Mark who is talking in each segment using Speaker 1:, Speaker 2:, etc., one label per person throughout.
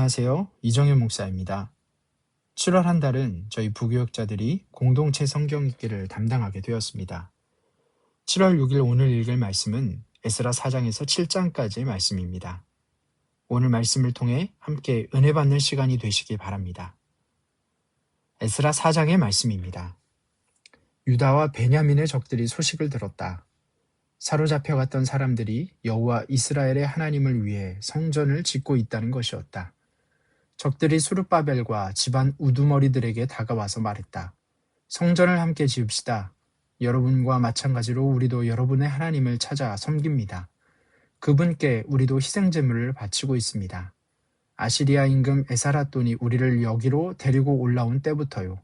Speaker 1: 안녕하세요. 이정현 목사입니다. 7월 한 달은 저희 부교육자들이 공동체 성경 읽기를 담당하게 되었습니다. 7월 6일 오늘 읽을 말씀은 에스라 4장에서 7장까지의 말씀입니다. 오늘 말씀을 통해 함께 은혜 받는 시간이 되시기 바랍니다. 에스라 4장의 말씀입니다. 유다와 베냐민의 적들이 소식을 들었다. 사로잡혀갔던 사람들이 여호와 이스라엘의 하나님을 위해 성전을 짓고 있다는 것이었다. 적들이 수르바벨과 집안 우두머리들에게 다가와서 말했다. 성전을 함께 지읍시다. 여러분과 마찬가지로 우리도 여러분의 하나님을 찾아 섬깁니다. 그분께 우리도 희생제물을 바치고 있습니다. 아시리아 임금 에사라돈이 우리를 여기로 데리고 올라온 때부터요.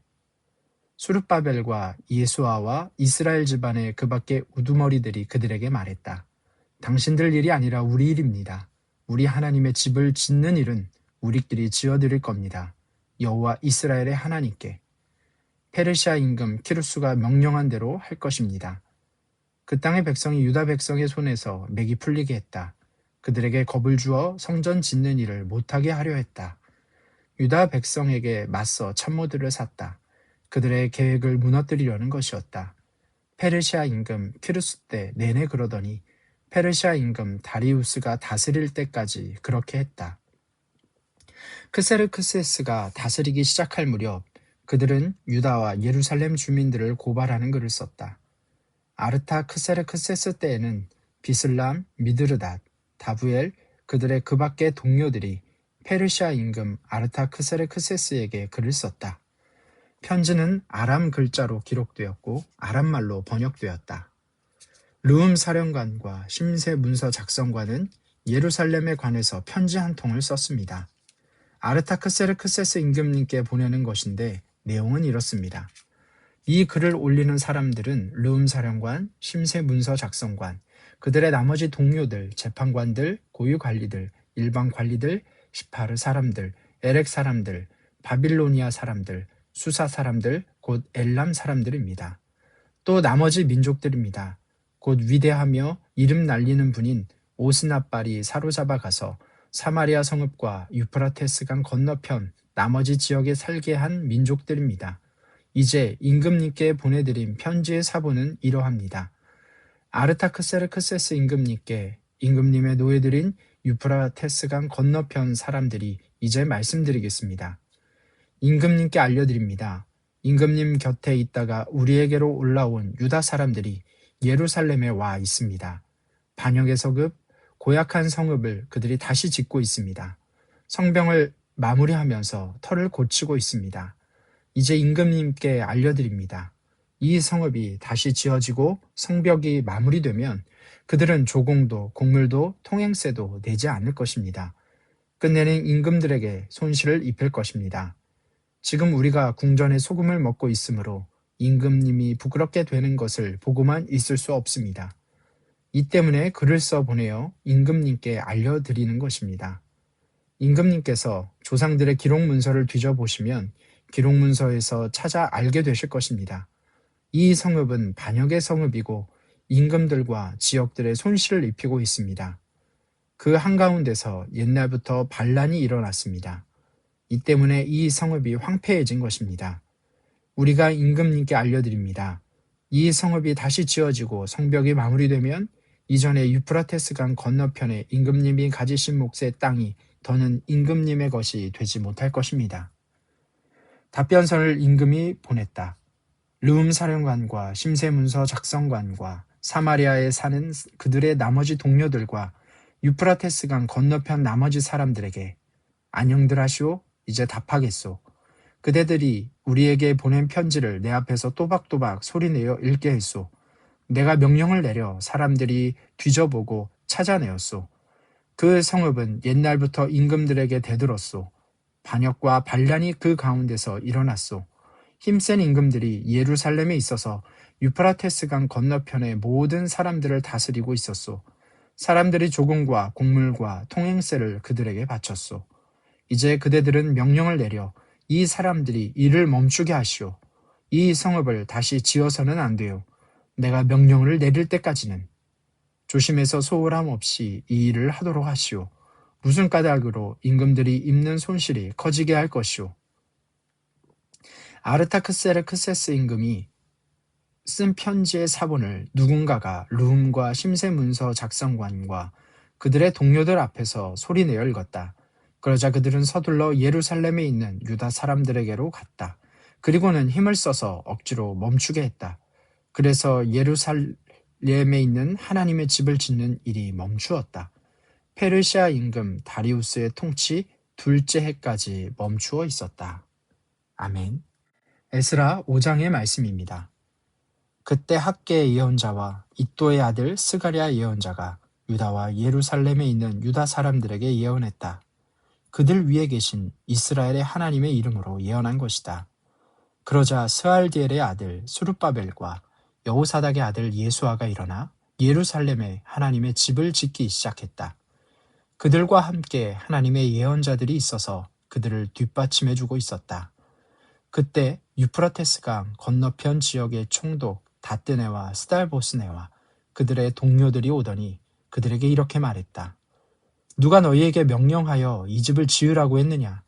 Speaker 1: 수르바벨과 예수아와 이스라엘 집안의 그 밖의 우두머리들이 그들에게 말했다. 당신들 일이 아니라 우리 일입니다. 우리 하나님의 집을 짓는 일은 우리끼리 지어드릴 겁니다. 여호와 이스라엘의 하나님께. 페르시아 임금 키루스가 명령한 대로 할 것입니다. 그 땅의 백성이 유다 백성의 손에서 맥이 풀리게 했다. 그들에게 겁을 주어 성전 짓는 일을 못하게 하려 했다. 유다 백성에게 맞서 참모들을 샀다. 그들의 계획을 무너뜨리려는 것이었다. 페르시아 임금 키루스 때 내내 그러더니 페르시아 임금 다리우스가 다스릴 때까지 그렇게 했다. 크세르크세스가 다스리기 시작할 무렵 그들은 유다와 예루살렘 주민들을 고발하는 글을 썼다. 아르타크세르크세스 때에는 비슬람, 미드르닷, 다부엘, 그들의 그 밖의 동료들이 페르시아 임금 아르타크세르크세스에게 글을 썼다. 편지는 아람 글자로 기록되었고 아람말로 번역되었다. 르움 사령관과 심세 문서 작성관은 예루살렘에 관해서 편지 한 통을 썼습니다. 아르타크세르크세스 임금님께 보내는 것인데 내용은 이렇습니다. 이 글을 올리는 사람들은 르움 사령관, 심세 문서 작성관, 그들의 나머지 동료들, 재판관들, 고유 관리들, 일반 관리들, 시파르 사람들, 에렉 사람들, 바빌로니아 사람들, 수사 사람들, 곧 엘람 사람들입니다. 또 나머지 민족들입니다. 곧 위대하며 이름 날리는 분인 오스나발이 사로잡아 가서 사마리아 성읍과 유프라테스강 건너편 나머지 지역에 살게 한 민족들입니다. 이제 임금님께 보내드린 편지의 사본은 이러합니다. 아르타크세르크세스 임금님께 임금님의 노예들인 유프라테스강 건너편 사람들이 이제 말씀드리겠습니다. 임금님께 알려드립니다. 임금님 곁에 있다가 우리에게로 올라온 유다 사람들이 예루살렘에 와 있습니다. 반역의 서급, 고약한 성읍을 그들이 다시 짓고 있습니다. 성벽을 마무리하면서 터를 고치고 있습니다. 이제 임금님께 알려드립니다. 이 성읍이 다시 지어지고 성벽이 마무리되면 그들은 조공도 곡물도 통행세도 내지 않을 것입니다. 끝내는 임금들에게 손실을 입힐 것입니다. 지금 우리가 궁전에 소금을 먹고 있으므로 임금님이 부끄럽게 되는 것을 보고만 있을 수 없습니다. 이 때문에 글을 써 보내어 임금님께 알려드리는 것입니다. 임금님께서 조상들의 기록 문서를 뒤져보시면 기록 문서에서 찾아 알게 되실 것입니다. 이 성읍은 반역의 성읍이고 임금들과 지역들의 손실을 입히고 있습니다. 그 한가운데서 옛날부터 반란이 일어났습니다. 이 때문에 이 성읍이 황폐해진 것입니다. 우리가 임금님께 알려드립니다. 이 성읍이 다시 지어지고 성벽이 마무리되면 이전에 유프라테스강 건너편에 임금님이 가지신 몫의 땅이 더는 임금님의 것이 되지 못할 것입니다. 답변서를 임금이 보냈다. 르움 사령관과 심세문서 작성관과 사마리아에 사는 그들의 나머지 동료들과 유프라테스강 건너편 나머지 사람들에게 안녕들 하시오. 이제 답하겠소. 그대들이 우리에게 보낸 편지를 내 앞에서 또박또박 소리내어 읽게 했소. 내가 명령을 내려 사람들이 뒤져보고 찾아내었소. 그 성읍은 옛날부터 임금들에게 대들었소. 반역과 반란이 그 가운데서 일어났소. 힘센 임금들이 예루살렘에 있어서 유프라테스강 건너편의 모든 사람들을 다스리고 있었소. 사람들이 조공과 곡물과 통행세를 그들에게 바쳤소. 이제 그대들은 명령을 내려 이 사람들이 일을 멈추게 하시오. 이 성읍을 다시 지어서는 안 돼요. 내가 명령을 내릴 때까지는. 조심해서 소홀함 없이 이 일을 하도록 하시오. 무슨 까닭으로 임금들이 입는 손실이 커지게 할 것이오. 아르타크세르크세스 임금이 쓴 편지의 사본을 누군가가 룸과 심세문서 작성관과 그들의 동료들 앞에서 소리내어 읽었다. 그러자 그들은 서둘러 예루살렘에 있는 유다 사람들에게로 갔다. 그리고는 힘을 써서 억지로 멈추게 했다. 그래서 예루살렘에 있는 하나님의 집을 짓는 일이 멈추었다. 페르시아 임금 다리우스의 통치 둘째 해까지 멈추어 있었다. 아멘. 에스라 5장의 말씀입니다. 그때 학계의 예언자와 이또의 아들 스가랴 예언자가 유다와 예루살렘에 있는 유다 사람들에게 예언했다. 그들 위에 계신 이스라엘의 하나님의 이름으로 예언한 것이다. 그러자 스알디엘의 아들 수룹바벨과 여호사닥의 아들 예수아가 일어나 예루살렘에 하나님의 집을 짓기 시작했다. 그들과 함께 하나님의 예언자들이 있어서 그들을 뒷받침해주고 있었다. 그때 유프라테스강 건너편 지역의 총독 다뜨네와 스달보스네와 그들의 동료들이 오더니 그들에게 이렇게 말했다. 누가 너희에게 명령하여 이 집을 지으라고 했느냐?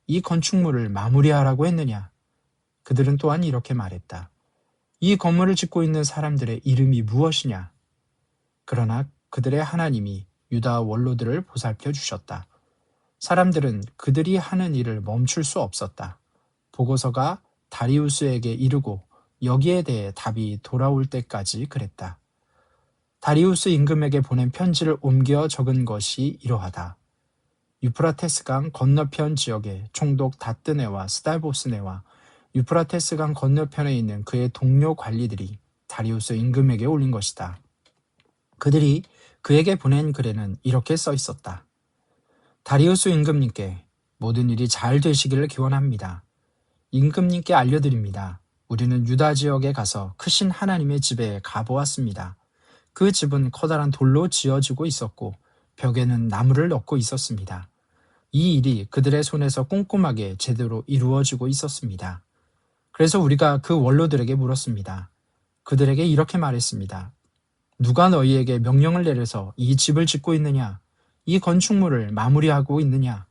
Speaker 1: 이 건축물을 마무리하라고 했느냐? 그들은 또한 이렇게 말했다. 이 건물을 짓고 있는 사람들의 이름이 무엇이냐? 그러나 그들의 하나님이 유다 원로들을 보살펴 주셨다. 사람들은 그들이 하는 일을 멈출 수 없었다. 보고서가 다리우스에게 이르고 여기에 대해 답이 돌아올 때까지 그랬다. 다리우스 임금에게 보낸 편지를 옮겨 적은 것이 이러하다. 유프라테스강 건너편 지역의 총독 다뜨네와 스달보스네와 유프라테스강 건너편에 있는 그의 동료 관리들이 다리우스 임금에게 올린 것이다. 그들이 그에게 보낸 글에는 이렇게 써 있었다. 다리우스 임금님께 모든 일이 잘 되시기를 기원합니다. 임금님께 알려드립니다. 우리는 유다 지역에 가서 크신 하나님의 집에 가보았습니다. 그 집은 커다란 돌로 지어지고 있었고 벽에는 나무를 넣고 있었습니다. 이 일이 그들의 손에서 꼼꼼하게 제대로 이루어지고 있었습니다. 그래서 우리가 그 원로들에게 물었습니다. 그들에게 이렇게 말했습니다. 누가 너희에게 명령을 내려서 이 집을 짓고 있느냐? 이 건축물을 마무리하고 있느냐?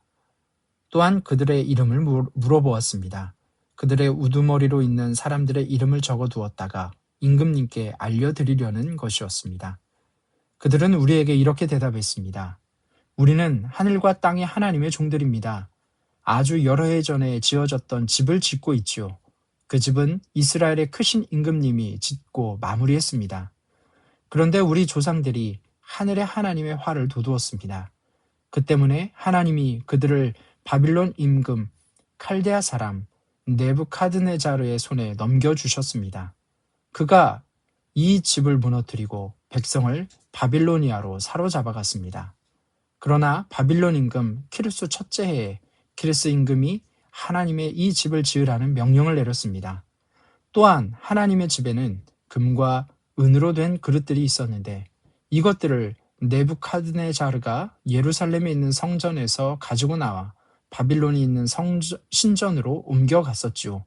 Speaker 1: 또한 그들의 이름을 물어보았습니다. 그들의 우두머리로 있는 사람들의 이름을 적어두었다가 임금님께 알려드리려는 것이었습니다. 그들은 우리에게 이렇게 대답했습니다. 우리는 하늘과 땅의 하나님의 종들입니다. 아주 여러 해 전에 지어졌던 집을 짓고 있지요. 그 집은 이스라엘의 크신 임금님이 짓고 마무리했습니다. 그런데 우리 조상들이 하늘의 하나님의 화를 돋우었습니다. 그 때문에 하나님이 그들을 바빌론 임금 칼데아 사람 네부카드네자르의 손에 넘겨주셨습니다. 그가 이 집을 무너뜨리고 백성을 바빌로니아로 사로잡아갔습니다. 그러나 바빌론 임금 키루스 첫째 해에 키루스 임금이 하나님의 이 집을 지으라는 명령을 내렸습니다. 또한 하나님의 집에는 금과 은으로 된 그릇들이 있었는데 이것들을 네부카드네자르가 예루살렘에 있는 성전에서 가지고 나와 바빌론이 있는 신전으로 옮겨갔었지요.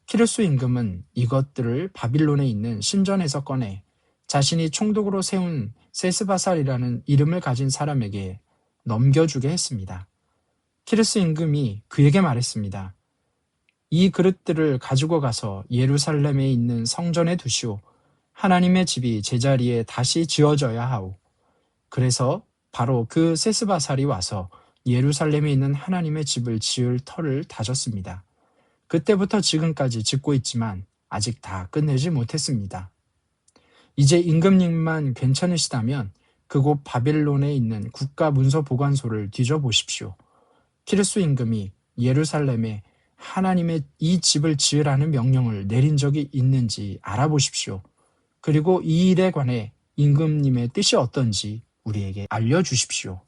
Speaker 1: 키루스 임금은 이것들을 바빌론에 있는 신전에서 꺼내 자신이 총독으로 세운 세스바살이라는 이름을 가진 사람에게 넘겨주게 했습니다. 키루스 임금이 그에게 말했습니다. 이 그릇들을 가지고 가서 예루살렘에 있는 성전에 두시오. 하나님의 집이 제자리에 다시 지어져야 하오. 그래서 바로 그 세스바살이 와서 예루살렘에 있는 하나님의 집을 지을 터를 다졌습니다. 그때부터 지금까지 짓고 있지만 아직 다 끝내지 못했습니다. 이제 임금님만 괜찮으시다면 그곳 바빌론에 있는 국가문서보관소를 뒤져보십시오. 키루스 임금이 예루살렘에 하나님의 이 집을 지으라는 명령을 내린 적이 있는지 알아보십시오. 그리고 이 일에 관해 임금님의 뜻이 어떤지 우리에게 알려주십시오.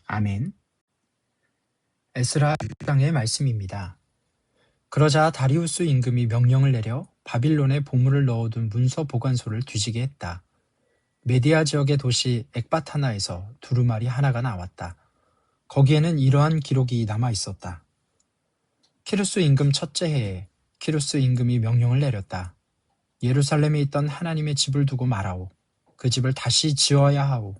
Speaker 1: 아멘. 에스라 6장의 말씀입니다. 그러자 다리우스 임금이 명령을 내려 바빌론에 보물을 넣어둔 문서 보관소를 뒤지게 했다. 메디아 지역의 도시 엑바타나에서 두루마리 하나가 나왔다. 거기에는 이러한 기록이 남아 있었다. 키루스 임금 첫째 해에 키루스 임금이 명령을 내렸다. 예루살렘에 있던 하나님의 집을 두고 말하오. 그 집을 다시 지어야 하오.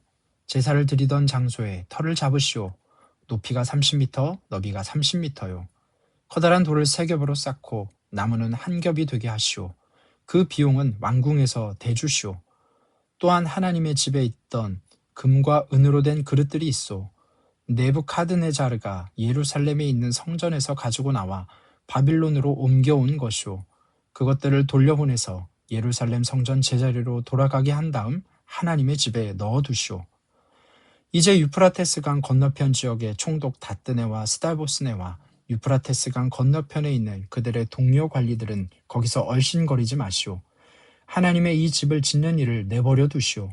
Speaker 1: 제사를 드리던 장소에 터를 잡으시오. 높이가 30m, 너비가 30m요. 커다란 돌을 3겹으로 쌓고 나무는 한 겹이 되게 하시오. 그 비용은 왕궁에서 대주시오. 또한 하나님의 집에 있던 금과 은으로 된 그릇들이 있어 네부카드네자르가 예루살렘에 있는 성전에서 가지고 나와 바빌론으로 옮겨온 것이오. 그것들을 돌려보내서 예루살렘 성전 제자리로 돌아가게 한 다음 하나님의 집에 넣어두시오. 이제 유프라테스 강 건너편 지역의 총독 다뜨네와 스달보스네와 유프라테스 강 건너편에 있는 그들의 동료 관리들은 거기서 얼씬거리지 마시오. 하나님의 이 집을 짓는 일을 내버려 두시오.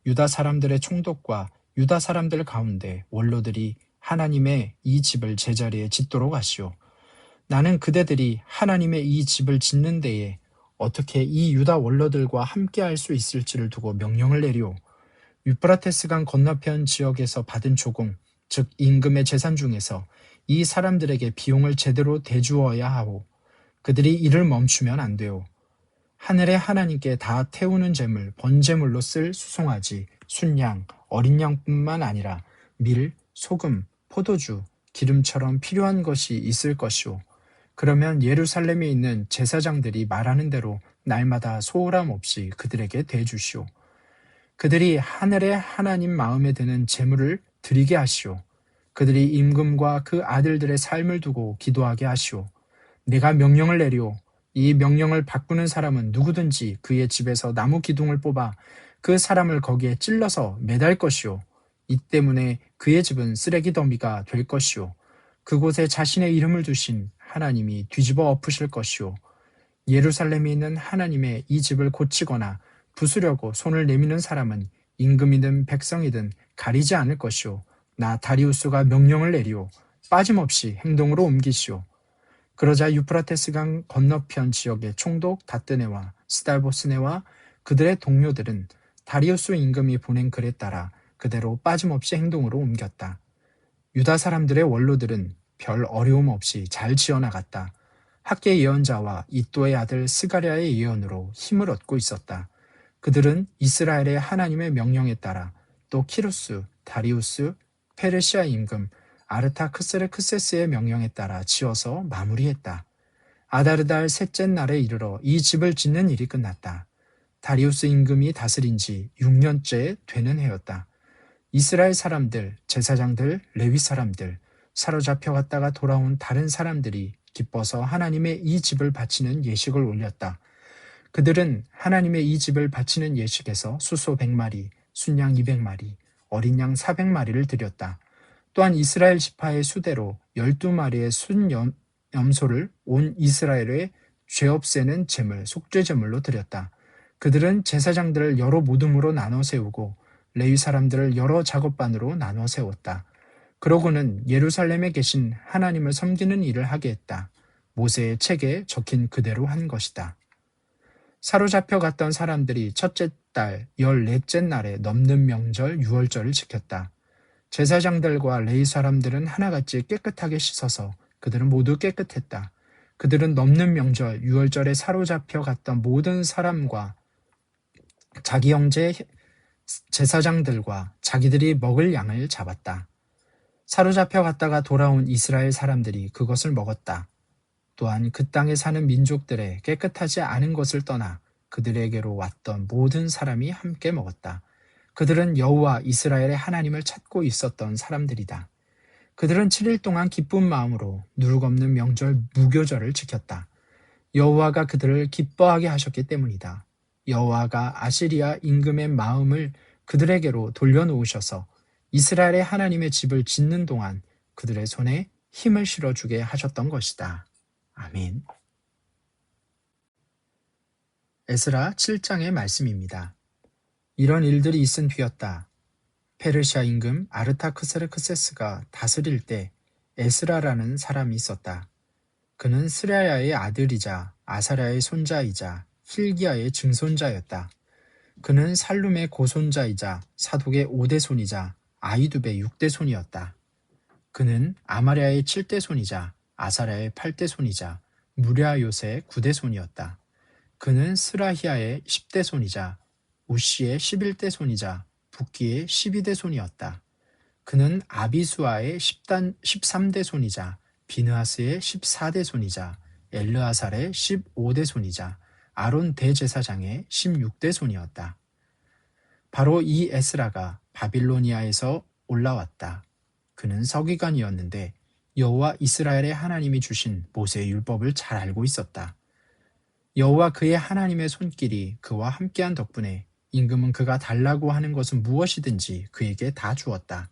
Speaker 1: 유다 사람들의 총독과 유다 사람들 가운데 원로들이 하나님의 이 집을 제자리에 짓도록 하시오. 나는 그대들이 하나님의 이 집을 짓는 데에 어떻게 이 유다 원로들과 함께 할 수 있을지를 두고 명령을 내리오. 유프라테스 강 건너편 지역에서 받은 조공, 즉 임금의 재산 중에서 이 사람들에게 비용을 제대로 대주어야 하오. 그들이 이를 멈추면 안 돼요. 하늘의 하나님께 다 태우는 제물, 번제물로 쓸 수송아지, 순양, 어린 양뿐만 아니라 밀, 소금, 포도주, 기름처럼 필요한 것이 있을 것이오. 그러면 예루살렘에 있는 제사장들이 말하는 대로 날마다 소홀함 없이 그들에게 대주시오. 그들이 하늘의 하나님 마음에 드는 제물을 드리게 하시오. 그들이 임금과 그 아들들의 삶을 두고 기도하게 하시오. 내가 명령을 내리오. 이 명령을 바꾸는 사람은 누구든지 그의 집에서 나무 기둥을 뽑아 그 사람을 거기에 찔러서 매달 것이오. 이 때문에 그의 집은 쓰레기 더미가 될 것이오. 그곳에 자신의 이름을 두신 하나님이 뒤집어 엎으실 것이오. 예루살렘에 있는 하나님의 이 집을 고치거나 부수려고 손을 내미는 사람은 임금이든 백성이든 가리지 않을 것이오. 나 다리우스가 명령을 내리오. 빠짐없이 행동으로 옮기시오. 그러자 유프라테스 강 건너편 지역의 총독 다뜨네와 스달보스네와 그들의 동료들은 다리우스 임금이 보낸 글에 따라 그대로 빠짐없이 행동으로 옮겼다. 유다 사람들의 원로들은 별 어려움 없이 잘 지어나갔다. 학계 예언자와 이또의 아들 스가랴의 예언으로 힘을 얻고 있었다. 그들은 이스라엘의 하나님의 명령에 따라 또 키루스, 다리우스, 페르시아 임금 아르타크스르크세스의 명령에 따라 지어서 마무리했다. 아다르달 셋째 날에 이르러 이 집을 짓는 일이 끝났다. 다리우스 임금이 다스린 지 6년째 되는 해였다. 이스라엘 사람들, 제사장들, 레위 사람들, 사로잡혀 갔다가 돌아온 다른 사람들이 기뻐서 하나님의 이 집을 바치는 예식을 올렸다. 그들은 하나님의 이 집을 바치는 예식에서 수소 100마리, 순양 200마리, 어린 양 400마리를 드렸다. 또한 이스라엘 지파의 수대로 12마리의 순염소를 온 이스라엘의 죄 없애는 제물, 속죄 제물로 드렸다. 그들은 제사장들을 여러 모둠으로 나눠 세우고 레위 사람들을 여러 작업반으로 나눠 세웠다. 그러고는 예루살렘에 계신 하나님을 섬기는 일을 하게 했다. 모세의 책에 적힌 그대로 한 것이다. 사로잡혀 갔던 사람들이 첫째 달 14째 날에 넘는 명절 유월절을 지켰다. 제사장들과 레위 사람들은 하나같이 깨끗하게 씻어서 그들은 모두 깨끗했다. 그들은 넘는 명절 유월절에 사로잡혀 갔던 모든 사람과 자기 형제 제사장들과 자기들이 먹을 양을 잡았다. 사로잡혀 갔다가 돌아온 이스라엘 사람들이 그것을 먹었다. 또한 그 땅에 사는 민족들의 깨끗하지 않은 것을 떠나 그들에게로 왔던 모든 사람이 함께 먹었다. 그들은 여호와 이스라엘의 하나님을 찾고 있었던 사람들이다. 그들은 7일 동안 기쁜 마음으로 누룩없는 명절 무교절을 지켰다. 여호와가 그들을 기뻐하게 하셨기 때문이다. 여호와가 아시리아 임금의 마음을 그들에게로 돌려놓으셔서 이스라엘의 하나님의 집을 짓는 동안 그들의 손에 힘을 실어주게 하셨던 것이다. 아멘. 에스라 7장의 말씀입니다. 이런 일들이 있은 뒤였다. 페르시아 임금 아르타크스르크세스가 다스릴 때 에스라라는 사람이 있었다. 그는 스랴야의 아들이자 아사랴의 손자이자 힐기야의 증손자였다. 그는 살룸의 고손자이자 사독의 5대 손이자 아이두베의 6대 손이었다. 그는 아마랴의 7대 손이자 아사랴의 8대 손이자 무랴요세의 9대 손이었다. 그는 스라히야의 10대 손이자 우시의 11대 손이자 붓기의 12대 손이었다. 그는 아비수아의 13대 손이자 비느하스의 14대 손이자 엘르아살의 15대 손이자 아론 대제사장의 16대 손이었다. 바로 이 에스라가 바빌로니아에서 올라왔다. 그는 서기관이었는데 여호와 이스라엘의 하나님이 주신 모세의 율법을 잘 알고 있었다. 여호와 그의 하나님의 손길이 그와 함께한 덕분에 임금은 그가 달라고 하는 것은 무엇이든지 그에게 다 주었다.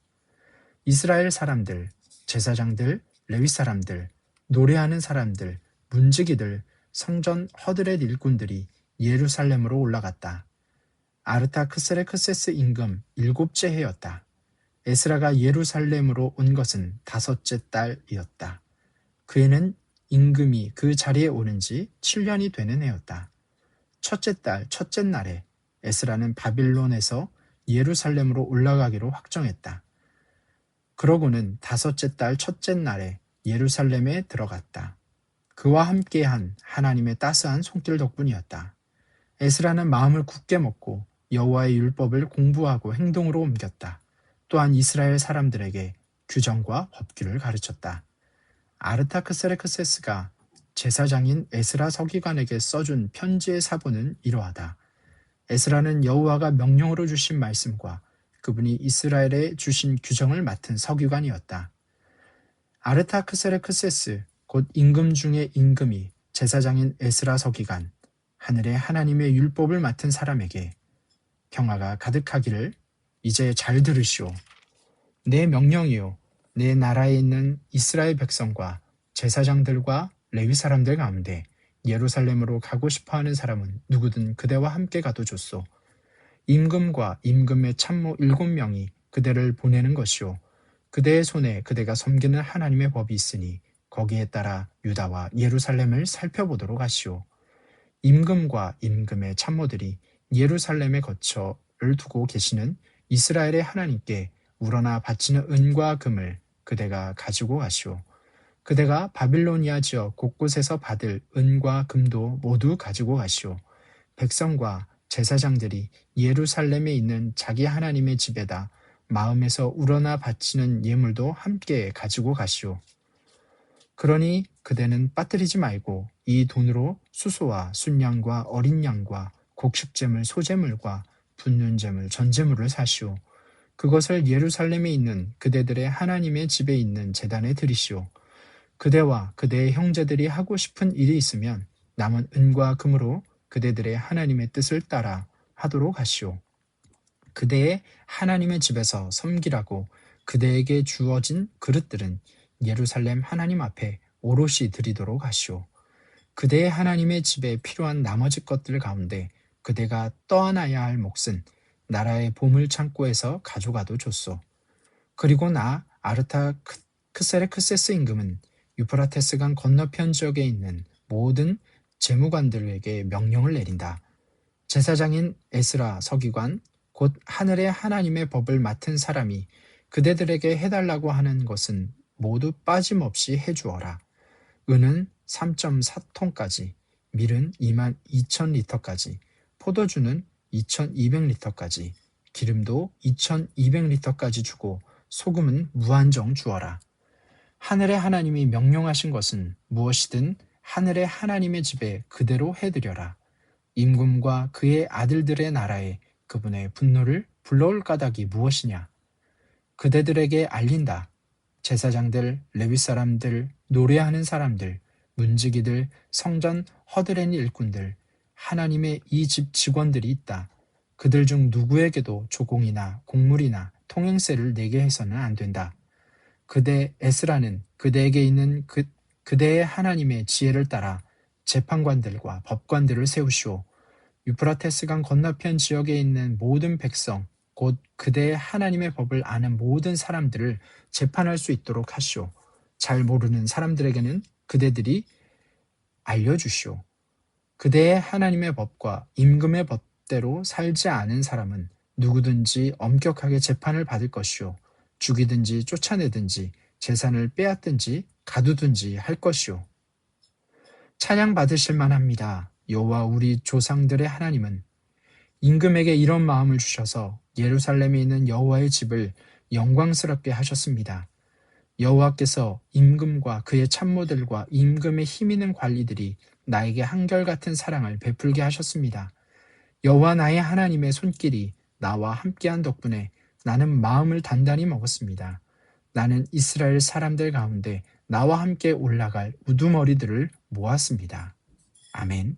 Speaker 1: 이스라엘 사람들, 제사장들, 레위 사람들, 노래하는 사람들, 문지기들, 성전 허드렛 일꾼들이 예루살렘으로 올라갔다. 아르타크스레크세스 임금 7째 해였다. 에스라가 예루살렘으로 온 것은 5째 달이었다. 그 해는 임금이 그 자리에 오른 지 7년이 되는 해였다. 첫째 달 첫째 날에 에스라는 바빌론에서 예루살렘으로 올라가기로 확정했다. 그러고는 5째 달 첫째 날에 예루살렘에 들어갔다. 그와 함께한 하나님의 따스한 손길 덕분이었다. 에스라는 마음을 굳게 먹고 여호와의 율법을 공부하고 행동으로 옮겼다. 또한 이스라엘 사람들에게 규정과 법규를 가르쳤다. 아르타크세르크세스가 제사장인 에스라 서기관에게 써준 편지의 사본은 이러하다. 에스라는 여호와가 명령으로 주신 말씀과 그분이 이스라엘에 주신 규정을 맡은 서기관이었다. 아르타크세르크세스 곧 임금 중의 임금이 제사장인 에스라 서기관, 하늘의 하나님의 율법을 맡은 사람에게 평화가 가득하기를 이제 잘 들으시오. 내 명령이요. 내 나라에 있는 이스라엘 백성과 제사장들과 레위 사람들 가운데 예루살렘으로 가고 싶어하는 사람은 누구든 그대와 함께 가도 좋소. 임금과 임금의 참모 7명이 그대를 보내는 것이요. 그대의 손에 그대가 섬기는 하나님의 법이 있으니 거기에 따라 유다와 예루살렘을 살펴보도록 하시오. 임금과 임금의 참모들이 예루살렘에 거처를 두고 계시는 이스라엘의 하나님께 우러나 바치는 은과 금을 그대가 가지고 가시오. 그대가 바빌로니아 지역 곳곳에서 받을 은과 금도 모두 가지고 가시오. 백성과 제사장들이 예루살렘에 있는 자기 하나님의 집에다 마음에서 우러나 바치는 예물도 함께 가지고 가시오. 그러니 그대는 빠뜨리지 말고 이 돈으로 수소와 순양과 어린 양과 곡식제물 소제물과 분륜제물 전제물을 사시오. 그것을 예루살렘에 있는 그대들의 하나님의 집에 있는 제단에 드리시오. 그대와 그대의 형제들이 하고 싶은 일이 있으면 남은 은과 금으로 그대들의 하나님의 뜻을 따라 하도록 하시오. 그대의 하나님의 집에서 섬기라고 그대에게 주어진 그릇들은 예루살렘 하나님 앞에 오롯이 드리도록 하시오. 그대의 하나님의 집에 필요한 나머지 것들 가운데 그대가 떠안아야 할 몫은 나라의 보물 창고에서 가져가도 좋소. 그리고 나 아르타크세르크세스 임금은 유프라테스강 건너편 지역에 있는 모든 재무관들에게 명령을 내린다. 제사장인 에스라 서기관 곧 하늘의 하나님의 법을 맡은 사람이 그대들에게 해달라고 하는 것은 모두 빠짐없이 해주어라. 은은 3.4톤까지, 밀은 22,000리터까지, 포도주는 2,200리터까지, 기름도 2,200리터까지 주고 소금은 무한정 주어라. 하늘의 하나님이 명령하신 것은 무엇이든 하늘의 하나님의 집에 그대로 해드려라. 임금과 그의 아들들의 나라에 그분의 분노를 불러올 까닭이 무엇이냐? 그대들에게 알린다. 제사장들, 레위 사람들, 노래하는 사람들, 문지기들, 성전 허드렛 일꾼들, 하나님의 이 집 직원들이 있다. 그들 중 누구에게도 조공이나 곡물이나 통행세를 내게 해서는 안 된다. 그대 에스라는 그대에게 있는 그대의 하나님의 지혜를 따라 재판관들과 법관들을 세우시오. 유프라테스강 건너편 지역에 있는 모든 백성, 곧 그대의 하나님의 법을 아는 모든 사람들을 재판할 수 있도록 하시오. 잘 모르는 사람들에게는 그대들이 알려주시오. 그대의 하나님의 법과 임금의 법대로 살지 않은 사람은 누구든지 엄격하게 재판을 받을 것이오. 죽이든지 쫓아내든지 재산을 빼앗든지 가두든지 할 것이오. 찬양 받으실 만합니다. 여호와 우리 조상들의 하나님은 임금에게 이런 마음을 주셔서 예루살렘에 있는 여호와의 집을 영광스럽게 하셨습니다. 여호와께서 임금과 그의 참모들과 임금의 힘있는 관리들이 나에게 한결같은 사랑을 베풀게 하셨습니다. 여호와 나의 하나님의 손길이 나와 함께한 덕분에 나는 마음을 단단히 먹었습니다. 나는 이스라엘 사람들 가운데 나와 함께 올라갈 우두머리들을 모았습니다. 아멘.